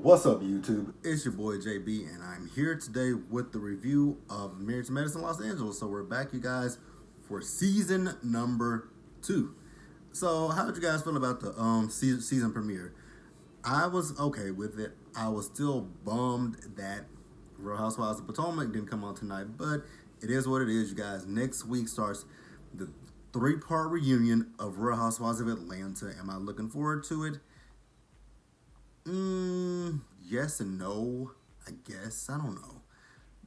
What's up, YouTube? It's your boy JB, and I'm here today with the review of Married to Medicine Los Angeles. So we're back, you guys, for season number 2. So how did you guys feel about the season premiere? I was okay with it. I was still bummed that Real Housewives of Potomac didn't come on tonight, but it is what it is, you guys. Next week starts the 3-part reunion of Real Housewives of Atlanta. Am I looking forward to it? Yes and no, I guess. I don't know.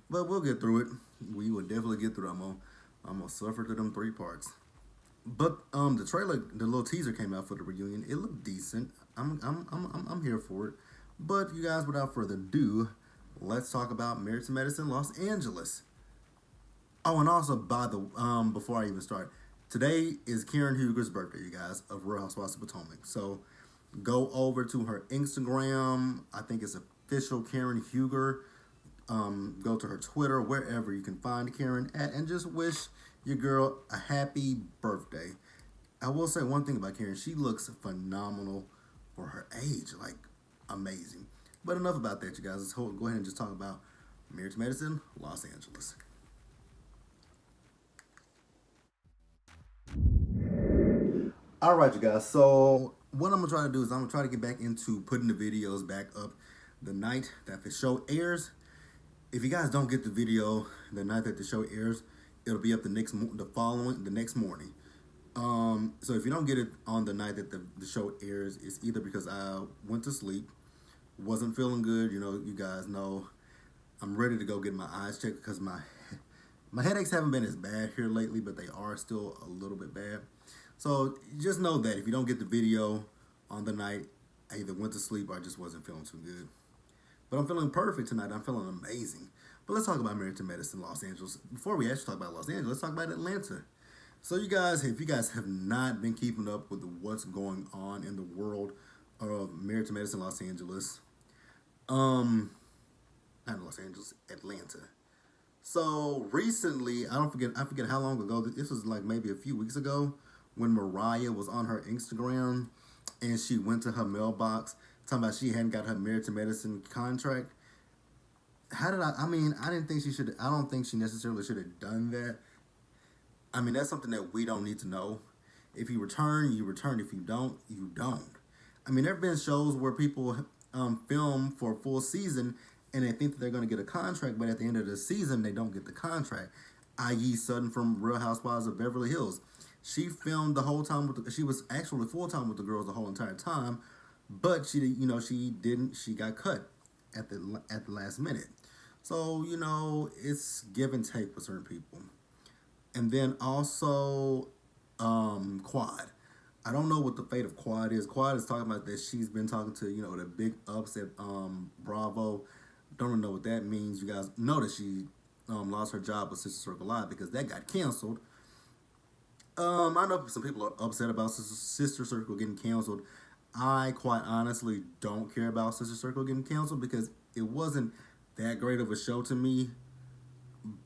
But we'll get through it. We will definitely get through it. I'm gonna suffer through them 3 parts. But the trailer, the little teaser came out for the reunion. It looked decent. I'm here for it. But you guys, without further ado, let's talk about Married to Medicine Los Angeles. Oh, and also by the before I even start, today is Karen Huger's birthday, you guys, of Real Housewives of Potomac. So go over to her Instagram. I think it's official Karen Huger. Go to her Twitter, wherever you can find Karen at, and just wish your girl a happy birthday. I will say one thing about Karen: she looks phenomenal for her age, like amazing. But enough about that, you guys. Let's go ahead and just talk about Marriage Medicine, Los Angeles. All right, you guys. So what I'm gonna try to do is I'm gonna try to get back into putting the videos back up the night that the show airs. If you guys don't get the video the night that the show airs, it'll be up the next morning. So if you don't get it on the night that the show airs, it's either because I went to sleep, wasn't feeling good. You know, you guys know I'm ready to go get my eyes checked because my headaches haven't been as bad here lately, but they are still a little bit bad. So just know that if you don't get the video on the night, I either went to sleep or I just wasn't feeling too good. But I'm feeling perfect tonight. I'm feeling amazing. But let's talk about Married to Medicine Los Angeles. Before we actually talk about Los Angeles, let's talk about Atlanta. So you guys, if you guys have not been keeping up with what's going on in the world of Married to Medicine Los Angeles, um, not Los Angeles, Atlanta. So recently, I forget how long ago. This was like maybe a few weeks ago when Mariah was on her Instagram and she went to her mailbox talking about she hadn't got her Married to Medicine contract. How did I mean, I didn't think she should. I don't think she necessarily should have done that. I mean, that's something that we don't need to know. If you return, you return. If you don't, you don't. I mean, there have been shows where people film for a full season and they think that they're going to get a contract, but at the end of the season, they don't get the contract. I.e., Sutton from Real Housewives of Beverly Hills. She filmed the whole time she was actually full time with the girls the whole entire time, but she didn't. She got cut at the last minute. So it's give and take with certain people. And then also, Quad. I don't know what the fate of Quad is. Quad is talking about that she's been talking to the big ups at Bravo. Don't really know what that means. You guys know that she lost her job with Sister Circle Live because that got canceled. I know some people are upset about Sister Circle getting canceled. I quite honestly don't care about Sister Circle getting canceled because it wasn't that great of a show to me.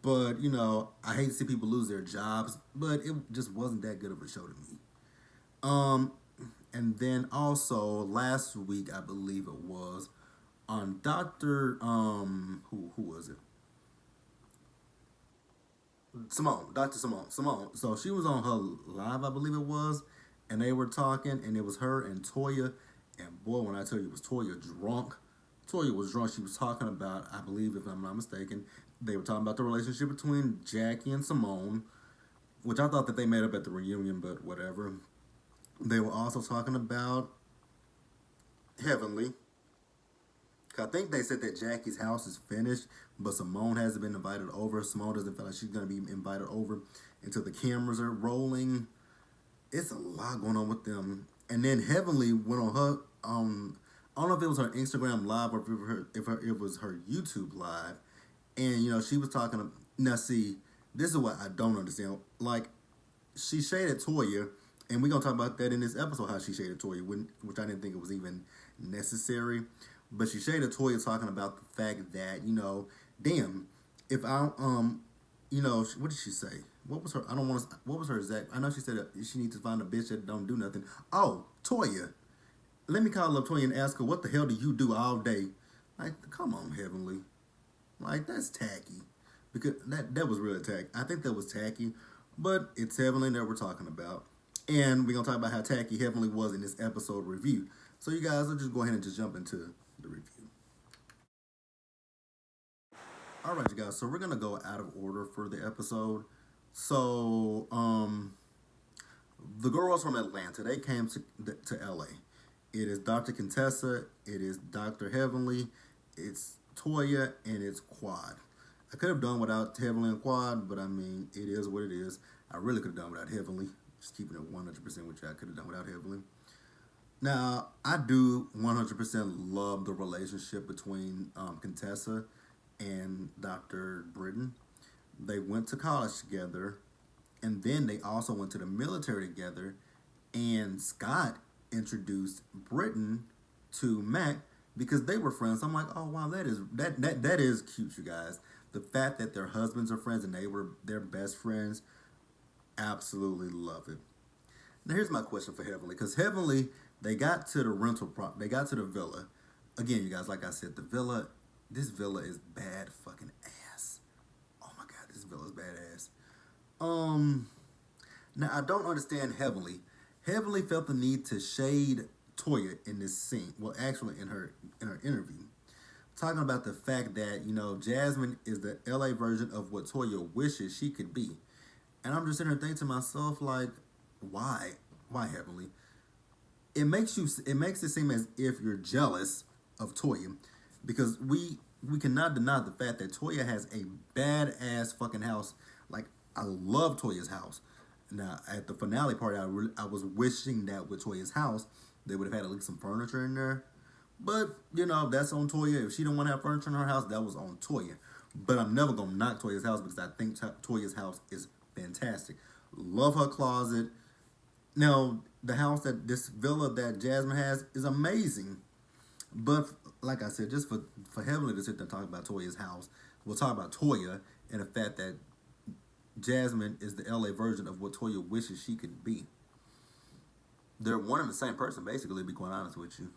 But I hate to see people lose their jobs, but it just wasn't that good of a show to me. Um, and then also last week, I believe it was on Doctor who was it? Simone. So she was on her live, I believe it was, and they were talking, and it was her and Toya. And boy, when I tell you, it was Toya drunk. Toya was drunk. She was talking about, I believe, if I'm not mistaken, they were talking about the relationship between Jackie and Simone, which I thought that they made up at the reunion, but whatever. They were also talking about Heavenly. I think they said that Jackie's house is finished, but Simone hasn't been invited over. Simone doesn't feel like she's going to be invited over until the cameras are rolling. It's a lot going on with them. And then Heavenly went on her, I don't know if it was her Instagram live or if it was her YouTube live. And, she was talking, now see, this is what I don't understand. Like, she shaded Toya, and we're going to talk about that in this episode, how she shaded Toya, which I didn't think it was even necessary. But she shaded Toya talking about the fact that, damn, if I, what did she say? What was her, I don't want to, what was her exact, I know she said she needs to find a bitch that don't do nothing. Oh, Toya. Let me call up Toya and ask her, what the hell do you do all day? Like, come on, Heavenly. Like, that's tacky. Because that was really tacky. I think that was tacky, but it's Heavenly that we're talking about. And we're going to talk about how tacky Heavenly was in this episode review. So, you guys, let's just go ahead and just jump into the review. All right, you guys. So, we're going to go out of order for the episode. So, the girls from Atlanta, they came to LA. It is Dr. Contessa, it is Dr. Heavenly, it's Toya, and it's Quad. I could have done without Heavenly and Quad, but I mean, it is what it is. I really could have done without Heavenly. Just keeping it 100% with you, I could have done without Heavenly. Now, I do 100% love the relationship between Contessa and Dr. Britton. They went to college together, and then they also went to the military together. And Scott introduced Britton to Mac because they were friends. I'm like, oh wow, that is cute, you guys. The fact that their husbands are friends and they were their best friends, absolutely love it. Now here's my question for Heavenly, because Heavenly, they got to the they got to the villa. Again, you guys, like I said, this villa is bad fucking ass. Oh my god, this villa is badass. Um, Now I don't understand Heavenly. Heavenly felt the need to shade Toya in this scene. Well, actually, in her interview, talking about the fact that Jasmine is the LA version of what Toya wishes she could be, and I'm just sitting there thinking to myself like, why, Heavenly? It makes it seem as if you're jealous of Toya, because we cannot deny the fact that Toya has a badass fucking house. Like, I love Toya's house. Now, at the finale part, I was wishing that with Toya's house, they would have had at least some furniture in there. But, that's on Toya. If she didn't want to have furniture in her house, that was on Toya. But I'm never going to knock Toya's house because I think Toya's house is fantastic. Love her closet. Now, this villa that Jasmine has is amazing. But, like I said, just for Heavenly to sit there and talk about Toya's house, we'll talk about Toya and the fact that Jasmine is the LA version of what Toya wishes she could be. They're one and the same person, basically, to be quite honest with you.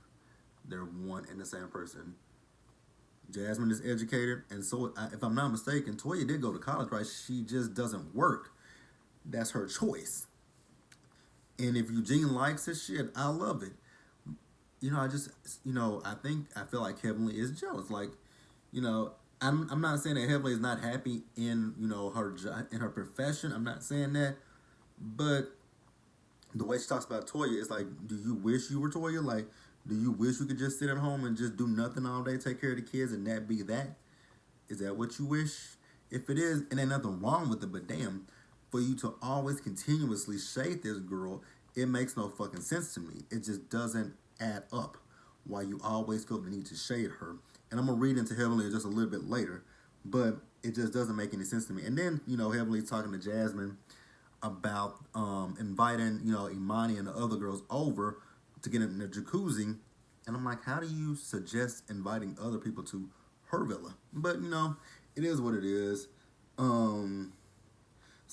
They're one and the same person. Jasmine is educated, and so, if I'm not mistaken, Toya did go to college, right? She just doesn't work. That's her choice. And if Eugene likes his shit, I love it. I just, I feel like Heavenly is jealous. Like, I'm not saying that Heavenly is not happy in in her profession. I'm not saying that, but the way she talks about Toya is like, do you wish you were Toya? Like, do you wish you could just sit at home and just do nothing all day, take care of the kids, and that be that? Is that what you wish? If it is, and ain't nothing wrong with it, but damn, for you to always continuously shade this girl, it makes no fucking sense to me. It just doesn't add up. Why you always feel the need to shade her. And I'm going to read into Heavenly just a little bit later, but it just doesn't make any sense to me. And then, Heavenly's talking to Jasmine about inviting, Imani and the other girls over to get in the jacuzzi. And I'm like, how do you suggest inviting other people to her villa? But, it is what it is. So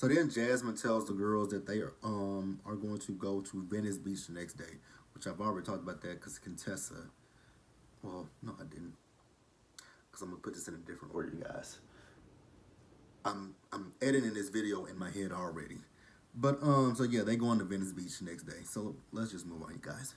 then Jasmine tells the girls that they are going to go to Venice Beach the next day, which I've already talked about that because Contessa. Well, no, I didn't, because I'm gonna put this in a different order, you guys. I'm editing this video in my head already, but so yeah, they go on to Venice Beach the next day. So let's just move on, you guys.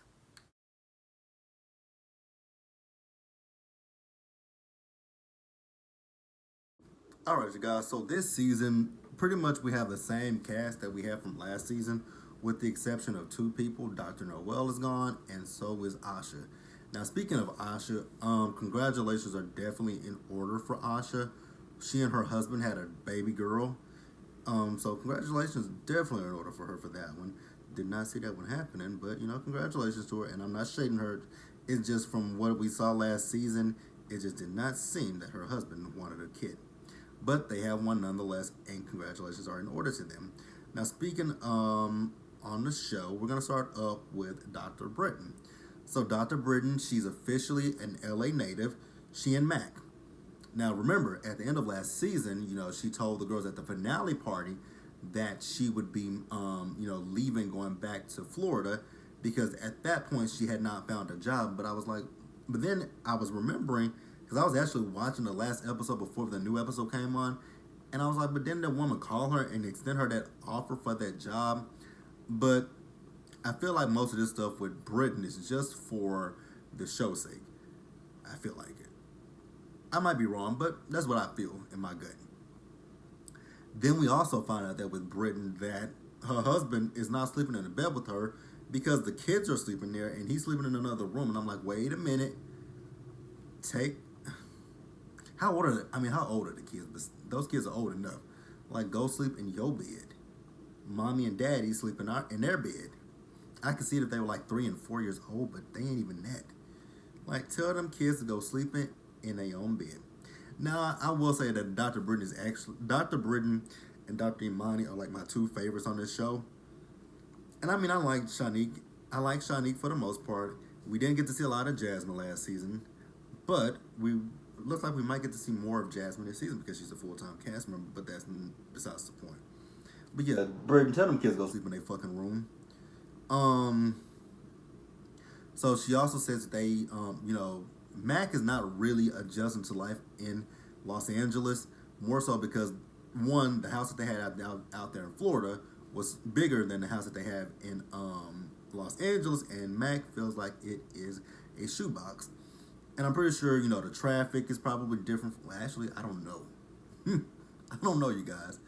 All right, you guys. So this season, pretty much we have the same cast that we had from last season, with the exception of two people. Dr. Noel is gone, and so is Asha. Now, speaking of Asha, congratulations are definitely in order for Asha. She and her husband had a baby girl. So congratulations, definitely in order for her for that one. Did not see that one happening, but congratulations to her. And I'm not shading her. It's just from what we saw last season, it just did not seem that her husband wanted a kid. But they have one nonetheless, and congratulations are in order to them. Now, speaking on the show, we're gonna start up with Dr. Britton. So Dr. Britton, she's officially an LA native. She and Mac. Now remember, at the end of last season, she told the girls at the finale party that she would be, leaving, going back to Florida. because at that point she had not found a job. But I was like, but then I was remembering because I was actually watching the last episode before the new episode came on, and I was like, but didn't the woman call her and extend her that offer for that job? But I feel like most of this stuff with Britain is just for the show's sake. I feel like it. I might be wrong, but that's what I feel in my gut. Then we also find out that with Britain that her husband is not sleeping in the bed with her because the kids are sleeping there and he's sleeping in another room. And I'm like, wait a minute. Take how old are how old are the kids? But those kids are old enough. Like, go sleep in your bed. Mommy and daddy sleep in their bed. I could see that they were like 3 and 4 years old, but they ain't even that. Like, tell them kids to go sleep in their own bed. Now, I will say that Dr. Britain and Dr. Imani are like my two favorites on this show. And I mean, I like Shanique. I like Shanique for the most part. We didn't get to see a lot of Jasmine last season, but we looks like we might get to see more of Jasmine this season because she's a full-time cast member. But that's besides the point. But yeah, Britain, tell them kids to go sleep in their fucking room. So she also says that Mac is not really adjusting to life in Los Angeles, more so because one, the house that they had out there in Florida was bigger than the house that they have in Los Angeles, and Mac feels like it is a shoebox. And I'm pretty sure, the traffic is probably different. Well, actually, I don't know. I don't know, you guys.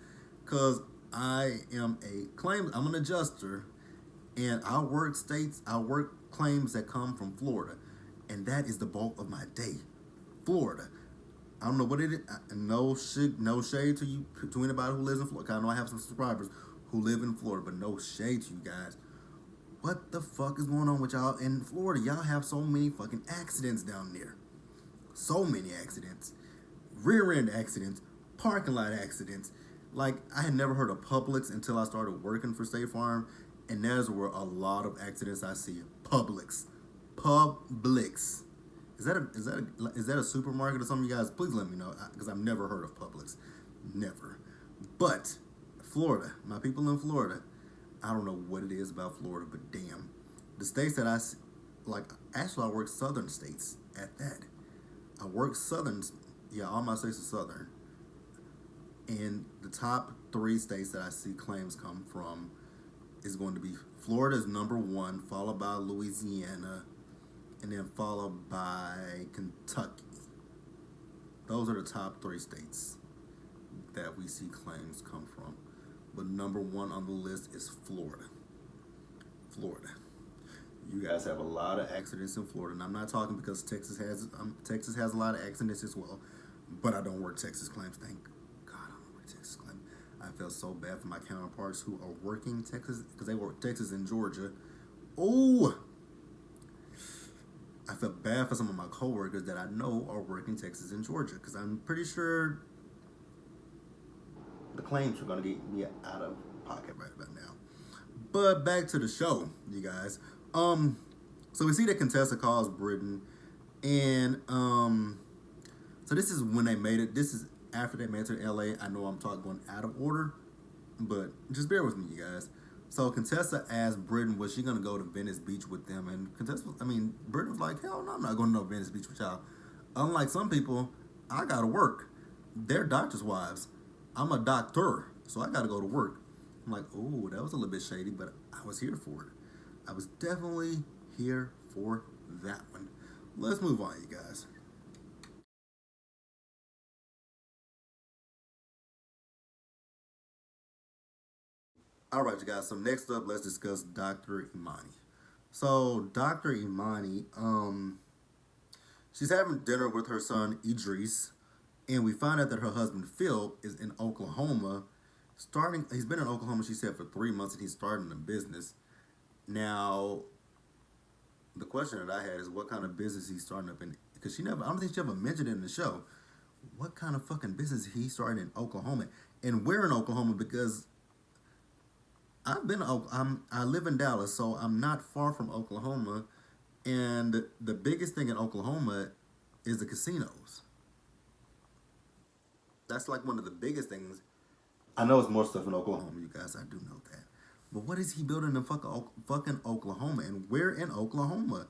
Because I'm an adjuster, and I work claims that come from Florida. And that is the bulk of my day. Florida. I don't know what it is. No shade to you, to anybody who lives in Florida. I know I have some subscribers who live in Florida, but no shade to you guys. What the fuck is going on with y'all in Florida? Y'all have so many fucking accidents down there. So many accidents. Rear end accidents. Parking lot accidents. Like, I had never heard of Publix until I started working for State Farm. And there's where a lot of accidents I see. Publix. Is that a supermarket or something, you guys? Please let me know, because I've never heard of Publix. Never. But Florida, my people in Florida, I don't know what it is about Florida, but damn. The states that actually I work southern states at that. I work southern, yeah, all my states are southern. And the top 3 states that I see claims come from is going to be Florida is number 1, followed by Louisiana, and then followed by Kentucky. Those are the top 3 states that we see claims come from. But number 1 on the list is Florida. Florida. You guys have a lot of accidents in Florida, and I'm not talking because Texas has a lot of accidents as well. But I don't work Texas claims. Thank God I don't work Texas claims. I feel so bad for my counterparts who are working Texas because they work Texas and Georgia. Oh, I feel bad for some of my coworkers that I know are working Texas and Georgia because I'm pretty sure the claims are going to get me out of pocket right about now. But back to the show, you guys. So we see that Contessa calls Britain, and so this is when they made it. This is after they made it to LA. I know I'm going out of order, but just bear with me, you guys. So Contessa asked Britain, was she gonna go to Venice Beach with them? And Britain was like, hell no, I'm not going to no Venice Beach with y'all. Unlike some people, I gotta work. They're doctors' wives. I'm a doctor, so I gotta go to work. I'm like, oh, that was a little bit shady, but I was here for it. I was definitely here for that one. Let's move on, you guys. All right, you guys. So next up, let's discuss Dr. Imani. So Dr. Imani, she's having dinner with her son Idris, and we find out that her husband Phil is in Oklahoma. He's been in Oklahoma, she said, for 3 months, and he's starting a business. Now, the question that I had is what kind of business he's starting up in, because I don't think she ever mentioned it in the show. What kind of fucking business he's starting in Oklahoma, and where in Oklahoma? Because I live in Dallas, so I'm not far from Oklahoma, and the biggest thing in Oklahoma is the casinos. That's like one of the biggest things. I know it's more stuff in Oklahoma, you guys. I do know that. But what is he building in fucking Oklahoma? And where in Oklahoma?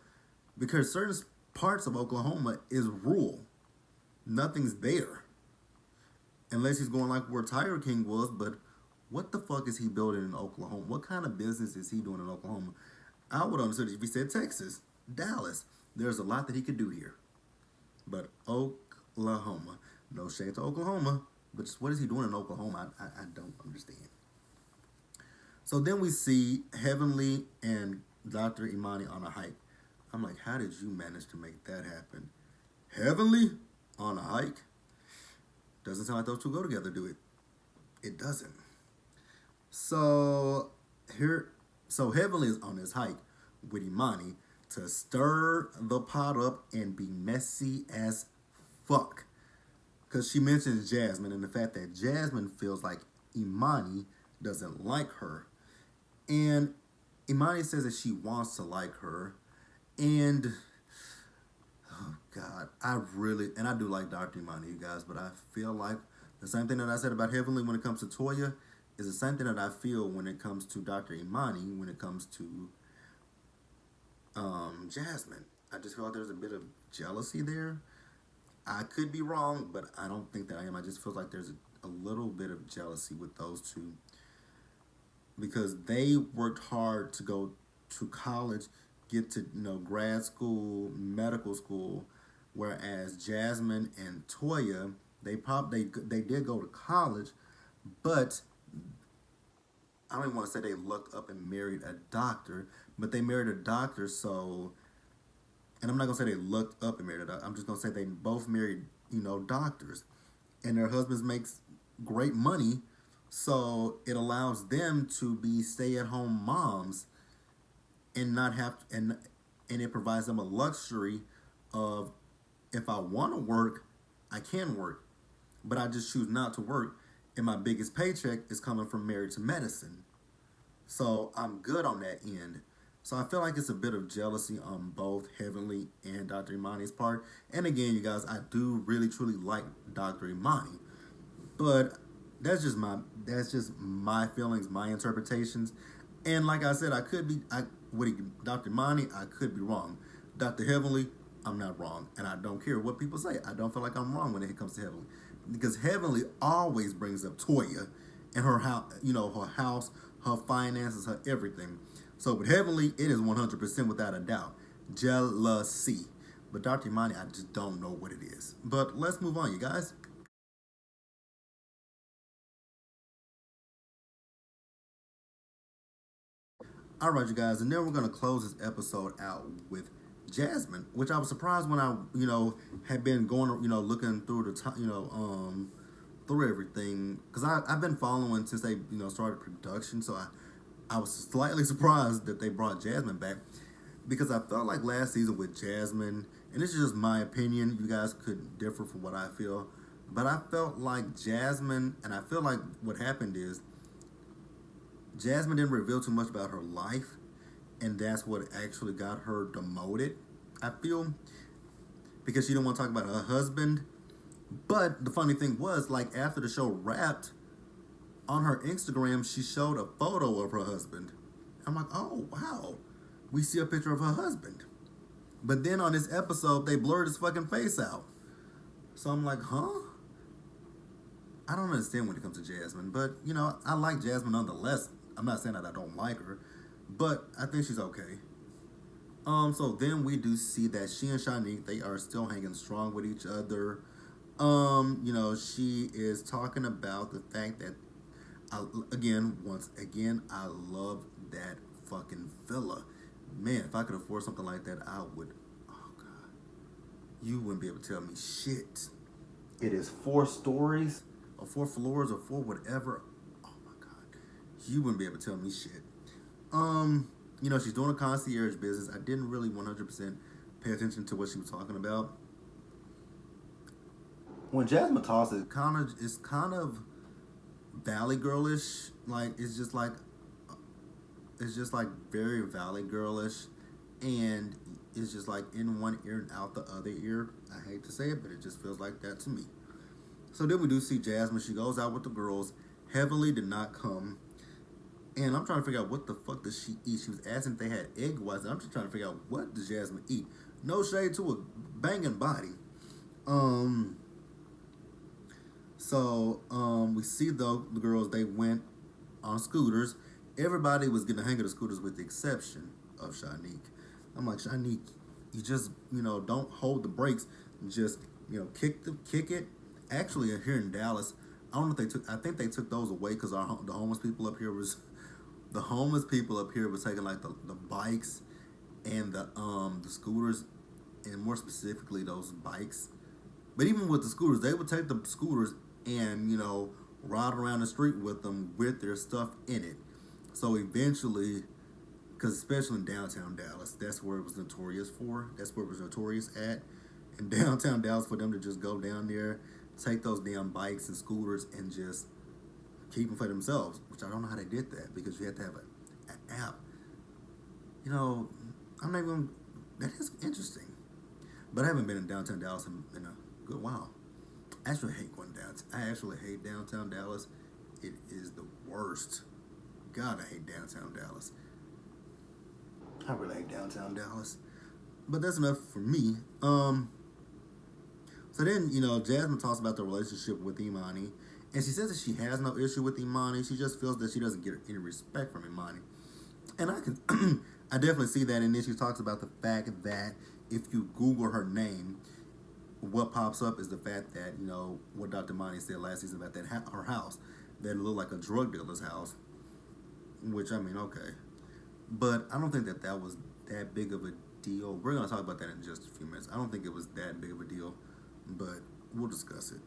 Because certain parts of Oklahoma is rural. Nothing's there. Unless he's going like where Tiger King was, but what the fuck is he building in Oklahoma? What kind of business is he doing in Oklahoma? I would understand if he said Texas, Dallas. There's a lot that he could do here. But Oklahoma. No shade to Oklahoma. But just what is he doing in Oklahoma? I don't understand. So then we see Heavenly and Dr. Imani on a hike. I'm like, how did you manage to make that happen? Heavenly on a hike? Doesn't sound like those two go together, do it? It doesn't. So Heavenly is on this hike with Imani to stir the pot up and be messy as fuck. Because she mentions Jasmine and the fact that Jasmine feels like Imani doesn't like her. And Imani says that she wants to like her. And, oh God, I do like Dr. Imani, you guys, but I feel like the same thing that I said about Heavenly when it comes to Toya is the same thing that I feel when it comes to Dr. Imani, when it comes to Jasmine. I just feel like there's a bit of jealousy there. I could be wrong, but I don't think that I am. I just feel like there's a little bit of jealousy with those two because they worked hard to go to college, get to grad school, medical school, whereas Jasmine and Toya they did go to college, but I don't even want to say they looked up and married a doctor, but they married a doctor. So, and I'm not gonna say they looked up and married a doctor. I'm just gonna say they both married doctors, and their husbands makes great money. So it allows them to be stay-at-home moms and not have and it provides them a luxury of if I want to work, I can work, but I just choose not to work, and my biggest paycheck is coming from Married to Medicine. So I'm good on that end. So I feel like it's a bit of jealousy on both Heavenly and Dr. Imani's part. And again, you guys, I do really truly like Dr. Imani, but that's just my feelings, my interpretations. And like I said, I could be with Dr. Imani, I could be wrong. Dr. Heavenly, I'm not wrong, and I don't care what people say. I don't feel like I'm wrong when it comes to Heavenly, because Heavenly always brings up Toya and her house, her house, her finances, her everything. So with Heavenly, it is 100% without a doubt jealousy. But Dr. Imani, I just don't know what it is. But let's move on, you guys. All right, you guys, and then we're gonna close this episode out with Jasmine, which I was surprised when I, had been going, looking through through everything, because I've been following since they, started production, so I was slightly surprised that they brought Jasmine back, because I felt like last season with Jasmine, and this is just my opinion, you guys could differ from what I feel, but I felt like Jasmine, and I feel like what happened is Jasmine didn't reveal too much about her life, and that's what actually got her demoted, I feel, because she didn't want to talk about her husband. But the funny thing was, like, after the show wrapped, on her Instagram, she showed a photo of her husband. I'm like, oh, wow. We see a picture of her husband. But then on this episode, they blurred his fucking face out. So I'm like, huh? I don't understand when it comes to Jasmine. But, I like Jasmine nonetheless. I'm not saying that I don't like her. But I think she's okay. So then we do see that she and Shanique, they are still hanging strong with each other. She is talking about the fact that once again, I love that fucking villa. Man, if I could afford something like that, I would. Oh God, you wouldn't be able to tell me shit. It is 4 stories, or 4 floors, or 4 whatever. Oh my God, you wouldn't be able to tell me shit. She's doing a concierge business. I didn't really 100% pay attention to what she was talking about. When Jasmine talks, it's kind of Valley Girlish. Like it's just like very Valley Girlish, and it's just like in one ear and out the other ear. I hate to say it, but it just feels like that to me. So then we do see Jasmine. She goes out with the girls. Heavenly did not come. And I'm trying to figure out what the fuck does she eat. She was asking if they had egg whites. And I'm just trying to figure out what does Jasmine eat. No shade to a banging body. Um, we see though the girls they went on scooters. Everybody was getting the hang of the scooters with the exception of Shanique. I'm like, Shanique, you just don't hold the brakes. Just kick it. Actually, here in Dallas, I don't know if they took. I think they took those away because the homeless people up here was the homeless people up here was taking like the bikes and the scooters, and more specifically those bikes. But even with the scooters, they would take the scooters and ride around the street with them with their stuff in it. So eventually, because especially in downtown Dallas, that's where it was notorious for. That's where it was notorious at. In downtown Dallas, for them to just go down there, take those damn bikes and scooters and just keep them for themselves. Which I don't know how they did that because you had to have an app. You know, I'm not even. That is interesting. But I haven't been in downtown Dallas in a good while. I actually hate going downtown. I actually hate downtown Dallas. It is the worst. God, I hate downtown Dallas. I really hate downtown Dallas. But that's enough for me. So then, Jasmine talks about the relationship with Imani. And she says that she has no issue with Imani. She just feels that she doesn't get any respect from Imani. And I can, I definitely see that. And then she talks about the fact that if you Google her name, what pops up is the fact that, what Dr. Imani said last season about that her house, that it looked like a drug dealer's house. Which, I mean, okay. But I don't think that was that big of a deal. We're going to talk about that in just a few minutes. I don't think it was that big of a deal, but we'll discuss it.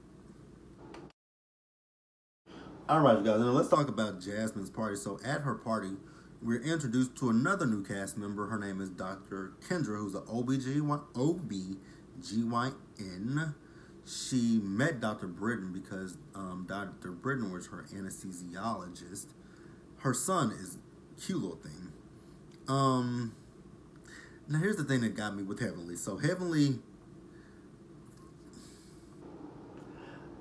All right, you guys. Now let's talk about Jasmine's party. So at her party, we're introduced to another new cast member. Her name is Dr. Kendra, who's an OBGYN. She met Dr. Britton because Dr. Britton was her anesthesiologist. Her son is a cute little thing. Now here's the thing that got me with Heavenly. So Heavenly,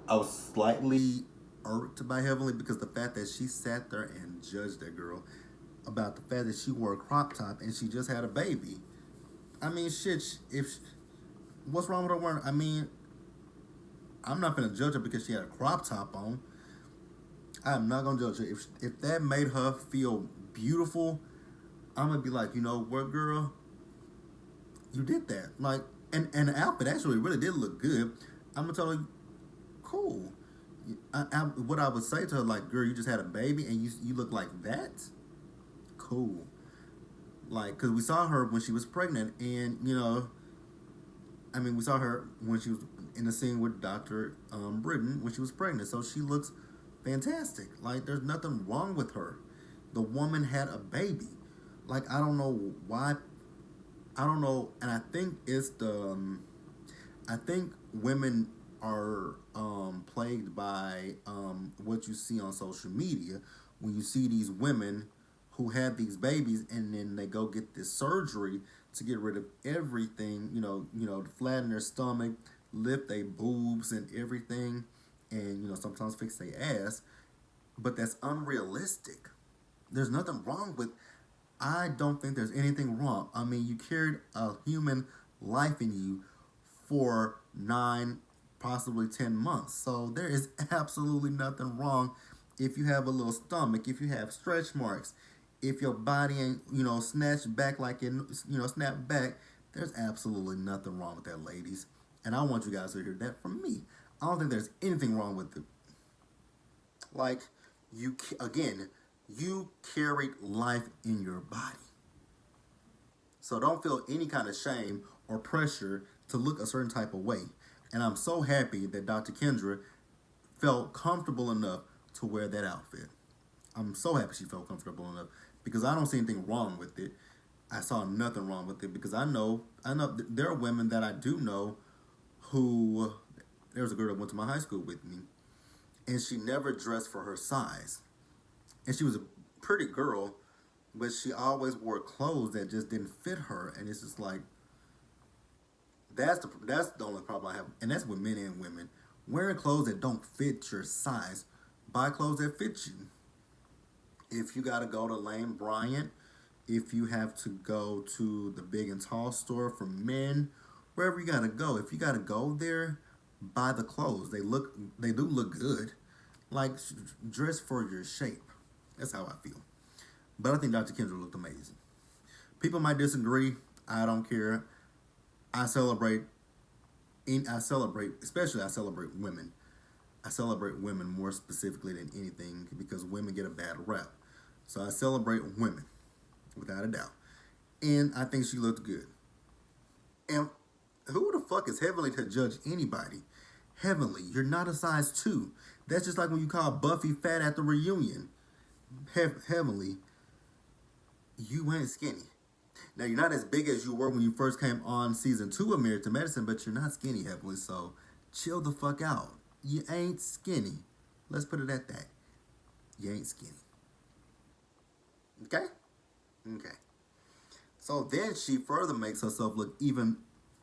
I was slightly irked by Heavenly because the fact that she sat there and judged that girl about the fact that she wore a crop top and she just had a baby. I mean, shit. What's wrong with her wearing? I mean, I'm not gonna judge her because she had a crop top on. I'm not gonna judge her if that made her feel beautiful. I'm gonna be like, what, girl? You did that. Like, and the outfit actually really did look good. I'm gonna tell her, cool. What I would say to her, like, girl, you just had a baby and you look like that. Cool. Like, cause we saw her when she was pregnant, and I mean, we saw her when she was in the scene with Dr. Britton when she was pregnant. So she looks fantastic. Like, there's nothing wrong with her. The woman had a baby. Like, I don't know why. I don't know. And I think it's I think women are plagued by what you see on social media when you see these women who have these babies and then they go get this surgery to get rid of everything, to flatten their stomach, lift their boobs and everything, and sometimes fix their ass. But that's unrealistic. There's nothing wrong with. I don't think there's anything wrong. I mean, you carried a human life in you for 9, possibly 10 months. So there is absolutely nothing wrong if you have a little stomach, if you have stretch marks, if your body ain't, snatched back like it, snapped back. There's absolutely nothing wrong with that, ladies. And I want you guys to hear that from me. I don't think there's anything wrong with it. Like, again, you carried life in your body. So don't feel any kind of shame or pressure to look a certain type of way. And I'm so happy that Dr. Kendra felt comfortable enough to wear that outfit. I'm so happy she felt comfortable enough because I don't see anything wrong with it. I saw nothing wrong with it because I know there are women that I do know who, there was a girl that went to my high school with me and she never dressed for her size. And she was a pretty girl, but she always wore clothes that just didn't fit her. And it's just like, that's the only problem I have. And that's with men and women. Wearing clothes that don't fit your size. Buy clothes that fit you. If you gotta go to Lane Bryant, if you have to go to the big and tall store for men, wherever you gotta go, if you gotta go there, buy the clothes. They do look good. Like dress for your shape. That's how I feel. But I think Dr. Kendra looked amazing. People might disagree. I don't care. I celebrate. Especially I celebrate women. I celebrate women more specifically than anything because women get a bad rap. So I celebrate women, without a doubt. And I think she looked good. And who the fuck is Heavenly to judge anybody? Heavenly, you're not a size 2. That's just like when you call Buffy fat at the reunion. Heavenly, you ain't skinny. Now, you're not as big as you were when you first came on season 2 of Married to Medicine, but you're not skinny, Heavenly, so chill the fuck out. You ain't skinny. Let's put it at that. You ain't skinny. Okay? Okay. So then she further makes herself look even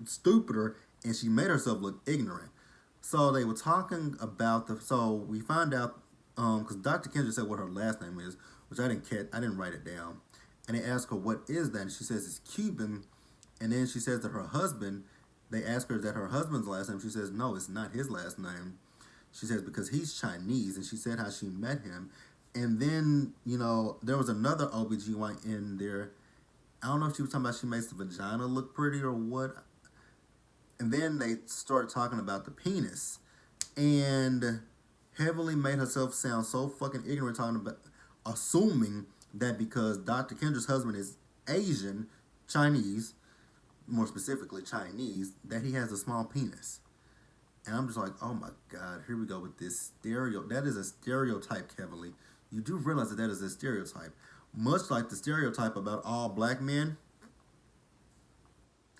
stupider, and she made herself look ignorant. So they were talking about so we find out, because Dr. Kendra said what her last name is, which I didn't catch, I didn't write it down. And they asked her, what is that? And she says it's Cuban. And then she says that her husband, they ask her, is that her husband's last name? She says, no, it's not his last name. She says, because he's Chinese. And she said how she met him. And then, there was another OBGYN in there. I don't know if she was talking about she makes the vagina look pretty or what. And then they started talking about the penis. And Heavenly made herself sound so fucking ignorant, talking about assuming that because Dr. Kendra's husband is Asian, Chinese, more specifically Chinese, that he has a small penis. And I'm just like, oh my God, here we go with this that is a stereotype, Heavenly. You do realize that is a stereotype. Much like the stereotype about all black men.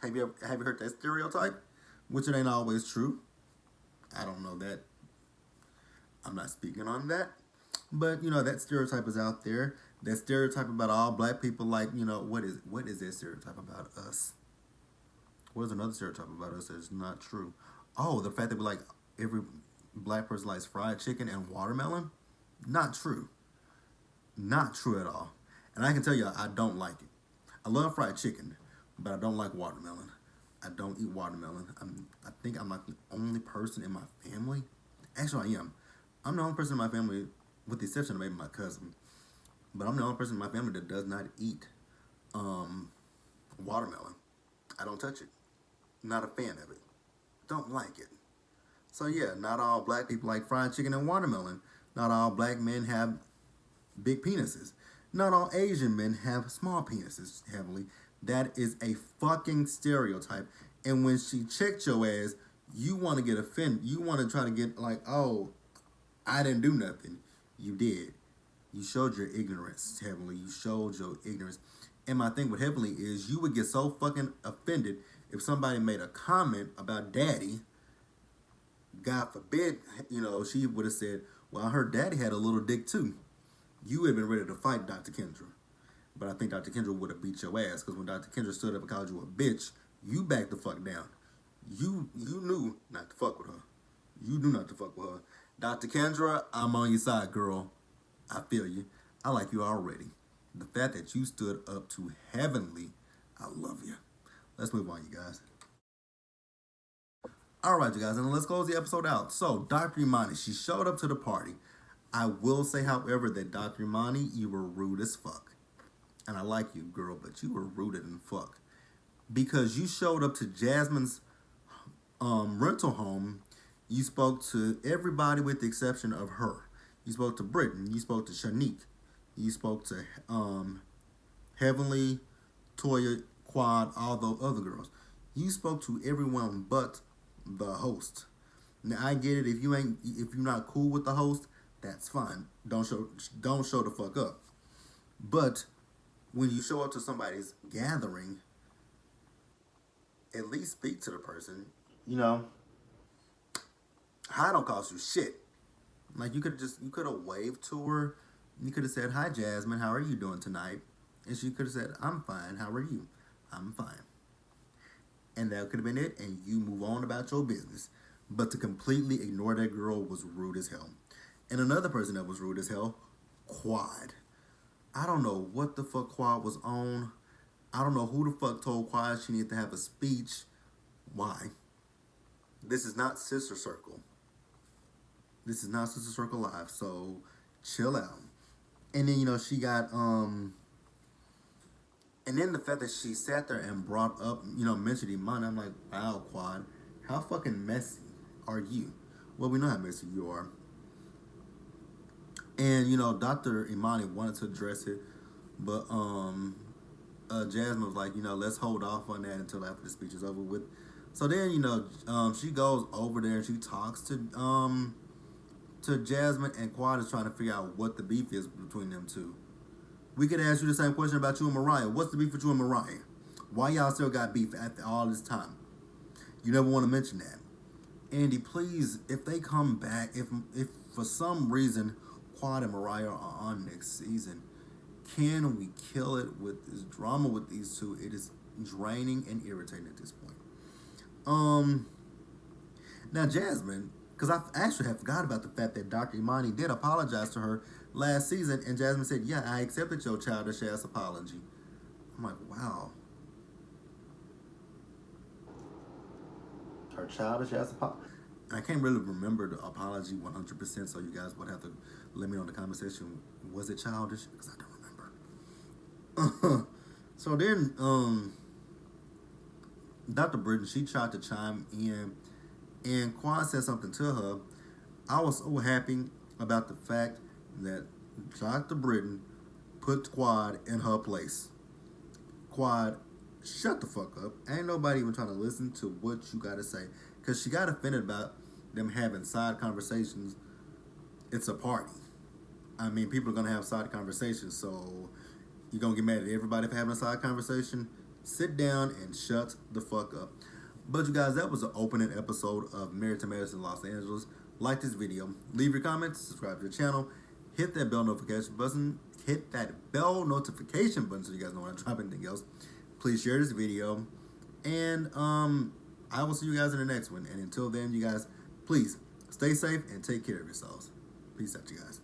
Have you heard that stereotype? Which it ain't always true. I don't know that. I'm not speaking on that. But, that stereotype is out there. That stereotype about all black people, like, what is that stereotype about us? What is another stereotype about us that's not true? Oh, the fact that we like every black person likes fried chicken and watermelon? Not true. Not true at all. And I can tell you, I don't like it. I love fried chicken, but I don't like watermelon. I don't eat watermelon. I think I'm like the only person in my family. Actually, I am. I'm the only person in my family, with the exception of maybe my cousin. But I'm the only person in my family that does not eat watermelon. I don't touch it. Not a fan of it. Don't like it. So yeah, not all black people like fried chicken and watermelon. Not all black men have big penises. Not all Asian men have small penises, Heavenly. That is a fucking stereotype. And when she checked your ass, you want to get offended. You want to try to get like, oh, I didn't do nothing. You did. You showed your ignorance, Heavenly. You showed your ignorance. And my thing with Heavenly is you would get so fucking offended if somebody made a comment about Daddy. God forbid, she would have said, well, I heard Daddy had a little dick too. You would have been ready to fight Dr. Kendra. But I think Dr. Kendra would have beat your ass because when Dr. Kendra stood up and called you a bitch, you backed the fuck down. You knew not to fuck with her. You knew not to fuck with her. Dr. Kendra, I'm on your side, girl. I feel you. I like you already. The fact that you stood up to Heavenly, I love you. Let's move on, you guys. Alright, you guys, and let's close the episode out. So, Dr. Imani, she showed up to the party. I will say, however, that Dr. Imani, you were rude as fuck. And I like you, girl, but you were rude as fuck. Because you showed up to Jasmine's rental home. You spoke to everybody with the exception of her. You spoke to Britton. You spoke to Shanique. You spoke to Heavenly, Toya, Quad, all those other girls. You spoke to everyone but the host. Now I get it. If you're not cool with the host, that's fine. Don't show the fuck up. But when you show up to somebody's gathering, at least speak to the person. Hi don't cost you shit. Like you could have waved to her. You could have said, "Hi Jasmine, how are you doing tonight?" And she could have said, "I'm fine. How are you?" "I'm fine." And that could have been it, and you move on about your business. But to completely ignore that girl was rude as hell. And another person that was rude as hell, Quad. I don't know what the fuck Quad was on. I don't know who the fuck told Quad she needed to have a speech. Why? This is not Sister Circle. This is not Sister Circle Live. So chill out. And then she got and then the fact that she sat there and brought up, mentioned Imani, I'm like, wow, Quad, how fucking messy are you? Well, we know how messy you are. And Dr. Imani wanted to address it, but Jasmine was like, let's hold off on that until after the speech is over with. So then, she goes over there and she talks to Jasmine, and Quad is trying to figure out what the beef is between them two. We could ask you the same question about you and Mariah. What's the beef with you and Mariah? Why y'all still got beef after all this time? You never want to mention that. Andy, please, if they come back, if for some reason Quad and Mariah are on next season, can we kill it with this drama with these two? It is draining and irritating at this point. Now Jasmine, because I actually had forgot about the fact that Dr. Imani did apologize to her last season, and Jasmine said, "Yeah, I accepted your childish ass apology." I'm like, wow, her childish ass apology. I can't really remember the apology 100%, so you guys would have to let me know in the comment section. Was it childish? Because I don't remember. So then, Dr. Britton, she tried to chime in, and Quan said something to her. I was so happy about the fact that Dr. Britton put Quad in her place. Quad, shut the fuck up. Ain't nobody even trying to listen to what you gotta say. Because she got offended about them having side conversations. It's a party. I mean, people are gonna have side conversations, so you're gonna get mad at everybody for having a side conversation. Sit down and shut the fuck up. But you guys, that was the opening episode of Married to Madison Los Angeles. Like this video, leave your comments, subscribe to the channel, hit that bell notification button, so you guys know when I drop anything else. Please share this video, and I will see you guys in the next one. And until then, you guys, please stay safe and take care of yourselves. Peace out, you guys.